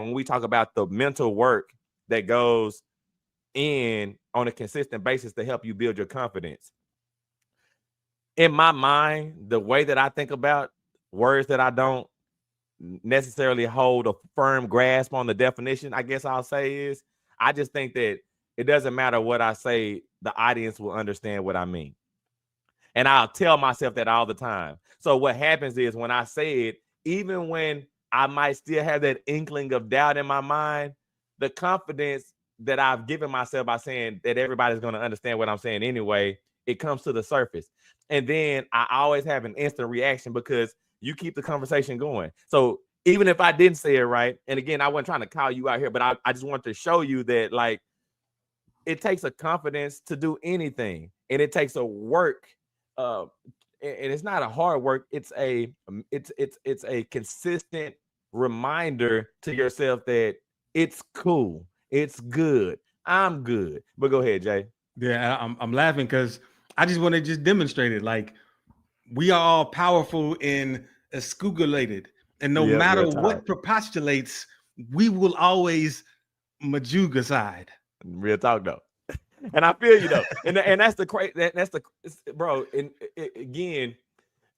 when we talk about the mental work that goes in on a consistent basis to help you build your confidence. In my mind, the way that I think about words that I don't necessarily hold a firm grasp on the definition, I guess I'll say, is I just think that it doesn't matter what I say, the audience will understand what I mean. And I'll tell myself that all the time. So what happens is when I say it, even when I might still have that inkling of doubt in my mind, the confidence that I've given myself by saying that everybody's going to understand what I'm saying anyway, it comes to the surface. And then I always have an instant reaction because you keep the conversation going. So even if I didn't say it right, and again, I wasn't trying to call you out here, but I just want to show you that, like, it takes a confidence to do anything, and it takes a work, and it's not a hard work. It's a consistent reminder to yourself that it's cool, it's good, I'm good. But go ahead, Jay. Yeah, I'm laughing because I just want to just demonstrate it. Like, we are all powerful and escugulated, and no Yeah, matter real what talk. propostulates, we will always majuga side. Real talk though. And I feel you though. And that's the crazy. That's the bro. And again,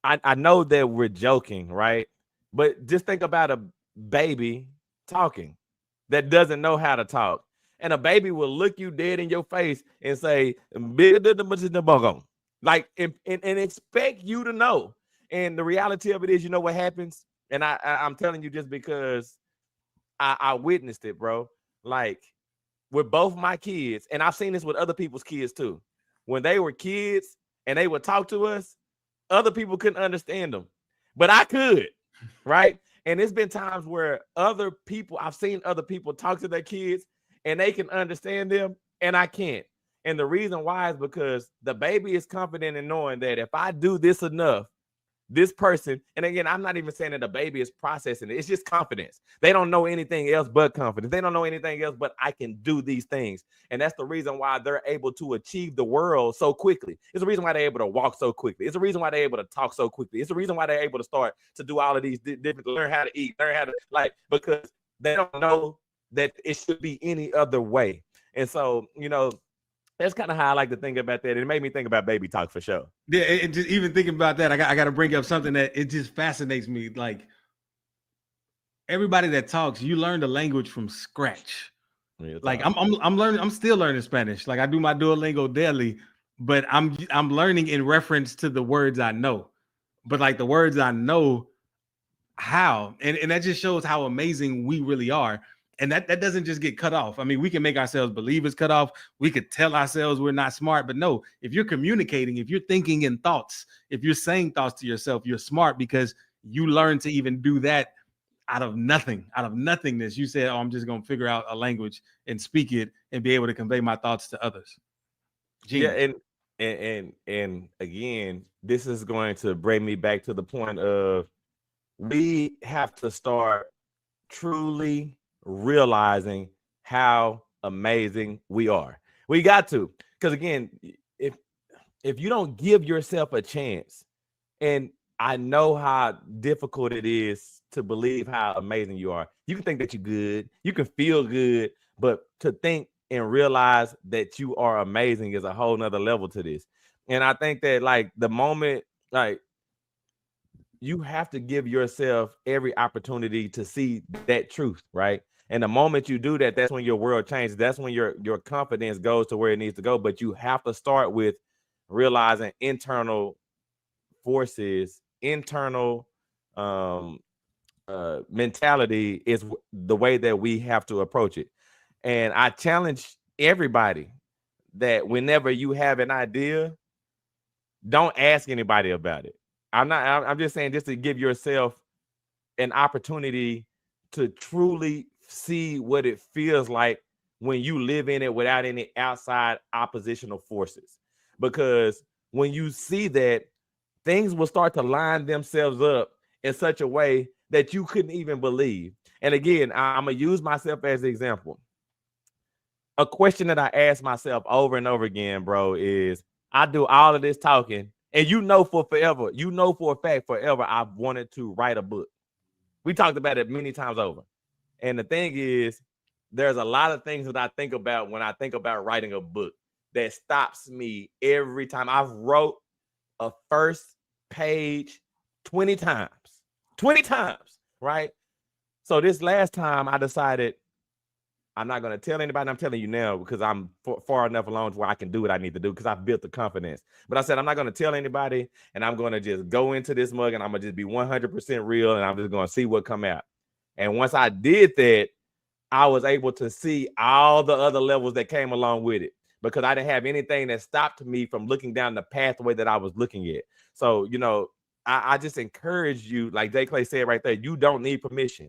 I know that we're joking, right? But just think about a baby talking that doesn't know how to talk. And a baby will look you dead in your face and say, like, and expect you to know. And the reality of it is, you know what happens? And I'm telling you just because I witnessed it, bro. Like, with both my kids, and I've seen this with other people's kids too. When they were kids and they would talk to us, other people couldn't understand them, but I could, right? And it's been times where I've seen other people talk to their kids and they can understand them and I can't. And the reason why is because the baby is confident in knowing that if I do this enough, this person, and again, I'm not even saying that the baby is processing it. It's just confidence. They don't know anything else but confidence. They don't know anything else but I can do these things. And that's the reason why they're able to achieve the world so quickly. It's the reason why they're able to walk so quickly. It's the reason why they're able to talk so quickly. It's the reason why they're able to start to do all of these different, learn how to eat, learn how to, like, because they don't know that it should be any other way. And so, that's kind of how I like to think about that. It made me think about baby talk for sure. Yeah, and just even thinking about that, I got to bring up something that it just fascinates me. Like, everybody that talks, you learn the language from scratch. Like, I'm learning. I'm still learning Spanish. Like, I do my Duolingo daily, but I'm learning in reference to the words I know. But like the words I know, how, and that just shows how amazing we really are. And that doesn't just get cut off. I mean, we can make ourselves believe it's cut off. We could tell ourselves we're not smart, but no, if you're communicating, if you're thinking in thoughts, if you're saying thoughts to yourself, you're smart because you learn to even do that out of nothing, out of nothingness. You said, oh, I'm just going to figure out a language and speak it and be able to convey my thoughts to others. Genius. Yeah. And again, this is going to bring me back to the point of we have to start truly realizing how amazing we are. We got to, because again, if you don't give yourself a chance, and I know how difficult it is to believe how amazing you are. You can think that you're good, you can feel good, but to think and realize that you are amazing is a whole nother level to this. And I think that, like, the moment, like, you have to give yourself every opportunity to see that truth, right? And the moment you do that, that's when your world changes. That's when your confidence goes to where it needs to go. But you have to start with realizing internal forces, internal mentality is the way that we have to approach it. And I challenge everybody that whenever you have an idea, don't ask anybody about it. I'm just saying, just to give yourself an opportunity to truly see what it feels like when you live in it without any outside oppositional forces. Because when you see that, things will start to line themselves up in such a way that you couldn't even believe. And again, I'm going to use myself as an example. A question that I ask myself over and over again, bro, is I do all of this talking, and for a fact forever, I've wanted to write a book. We talked about it many times over. And the thing is, there's a lot of things that I think about when I think about writing a book that stops me every time. I've wrote a first page 20 times, right? So this last time I decided I'm not going to tell anybody. I'm telling you now because I'm far enough along to where I can do what I need to do because I've built the confidence. But I said, I'm not going to tell anybody, and I'm going to just go into this mug and I'm going to just be 100% real, and I'm just going to see what come out. And once I did that, I was able to see all the other levels that came along with it because I didn't have anything that stopped me from looking down the pathway that I was looking at. So, I just encourage you, like JClay said right there, you don't need permission.